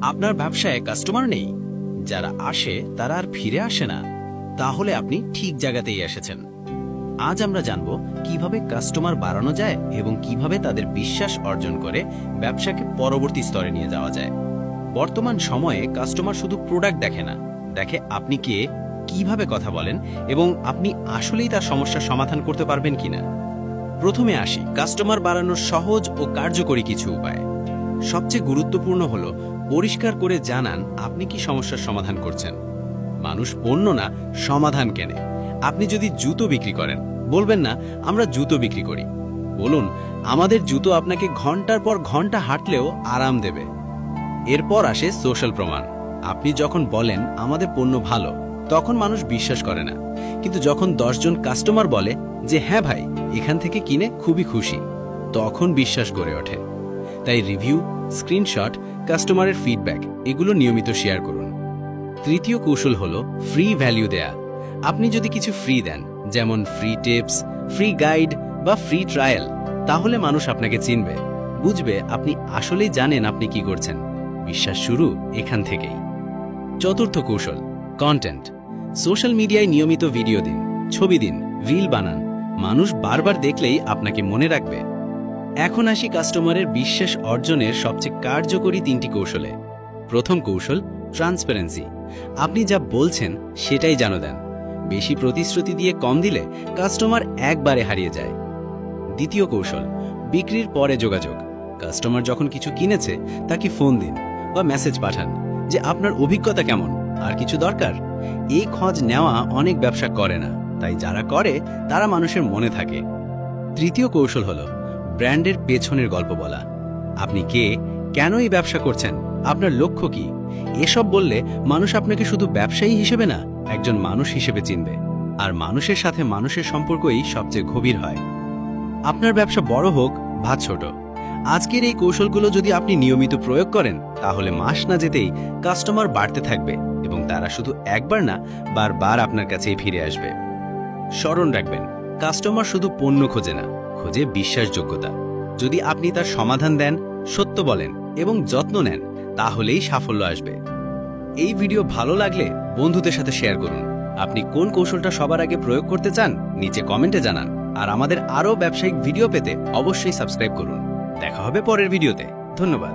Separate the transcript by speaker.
Speaker 1: আপনার ব্যবসায় কাস্টমার নেই, যারা আসে তারা আর ফিরে আসে না, তাহলে আপনি ঠিক জায়গাতেই এসেছেন। আজ আমরা জানব কিভাবে কাস্টমার বাড়ানো যায় এবং কিভাবে তাদের বিশ্বাস অর্জন করে ব্যবসাকে পরবর্তী স্তরে নিয়ে যাওয়া যায়। বর্তমান সময়ে কাস্টমার শুধু প্রোডাক্ট দেখে না, দেখে আপনি কে, কিভাবে কথা বলেন এবং আপনি আসলেই তার সমস্যার সমাধান করতে পারবেন কিনা। প্রথমে আসি কাস্টমার বাড়ানোর সহজ ও কার্যকরী কিছু উপায়। সবচেয়ে গুরুত্বপূর্ণ হলো পরিষ্কার করে জানান আপনি কি সমস্যার সমাধান করছেন। মানুষ পণ্য না, সমাধান কেনে। আপনি যদি জুতো বিক্রি করেন, বলবেন না আমরা জুতো বিক্রি করি, বলুন আমাদের জুতো আপনাকে ঘন্টার পর ঘন্টা হাঁটলেও আরাম দেবে। এরপর আসে সোশ্যাল প্রমাণ। আপনি যখন বলেন আমাদের পণ্য ভালো, তখন মানুষ বিশ্বাস করে না, কিন্তু যখন 10 জন কাস্টমার বলে যে হ্যাঁ ভাই এখান থেকে কিনে খুবই খুশি, তখন বিশ্বাস গড়ে ওঠে। তাই রিভিউ, স্ক্রিনশট, কাস্টমারের ফিডব্যাক এগুলো নিয়মিত শেয়ার করুন। তৃতীয় কৌশল হলো ফ্রি ভ্যালু দেয়া। আপনি যদি কিছু ফ্রি দেন, যেমন ফ্রি টিপস, ফ্রি গাইড বা ফ্রি ট্রায়াল, তাহলে মানুষ আপনাকে চিনবে, বুঝবে আপনি আসলেই জানেন আপনি কি করছেন। বিশ্বাস শুরু এখান থেকেই। চতুর্থ কৌশল কন্টেন্ট। সোশ্যাল মিডিয়ায় নিয়মিত ভিডিও দিন, ছবি দিন, রিল বানান। মানুষ বারবার দেখলেই আপনাকে মনে রাখবে। এখন আসি কাস্টমারের বিশ্বাস অর্জনের সবচেয়ে কার্যকরী 3টি কৌশলে। প্রথম কৌশল ট্রান্সপারেন্সি। আপনি যা বলছেন সেটাই যেন দেন। বেশি প্রতিশ্রুতি দিয়ে কম দিলে কাস্টমার একবারে হারিয়ে যায়। দ্বিতীয় কৌশল বিক্রির পরে যোগাযোগ। কাস্টমার যখন কিছু কিনেছে তাকে ফোন দিন বা মেসেজ পাঠান যে আপনার অভিজ্ঞতা কেমন, আর কিছু দরকার। এই খোঁজ নেওয়া অনেক ব্যবসা করে না, তাই যারা করে তারা মানুষের মনে থাকে। তৃতীয় কৌশল হলো ব্র্যান্ডের পেছনের গল্প বলা। আপনি কে, কেন এই ব্যবসা করছেন, আপনার লক্ষ্য কি, এসব বললে মানুষ আপনাকে শুধু ব্যবসায়ী হিসেবে না, একজন মানুষ হিসেবে চিনবে। আর মানুষের সাথে মানুষের সম্পর্কই সবচেয়ে গভীর হয়। আপনার ব্যবসা বড় হোক বা ছোট, আজকের এই কৌশলগুলো যদি আপনি নিয়মিত প্রয়োগ করেন, তাহলে মাস না যেতেই কাস্টমার বাড়তে থাকবে এবং তারা শুধু একবার না, বারবার আপনার কাছেই ফিরে আসবে। স্মরণ রাখবেন, কাস্টমার শুধু পণ্য খোঁজে না, খোঁজে বিশ্বাসযোগ্যতা। যদি আপনি তার সমাধান দেন, সত্য বলেন এবং যত্ন নেন, তাহলেই সাফল্য আসবে। এই ভিডিও ভালো লাগলে বন্ধুদের সাথে শেয়ার করুন। আপনি কোন কৌশলটা সবার আগে প্রয়োগ করতে চান নিচে কমেন্টে জানান। আর আমাদের আরও ব্যবসায়িক ভিডিও পেতে অবশ্যই সাবস্ক্রাইব করুন। দেখা হবে পরের ভিডিওতে। ধন্যবাদ।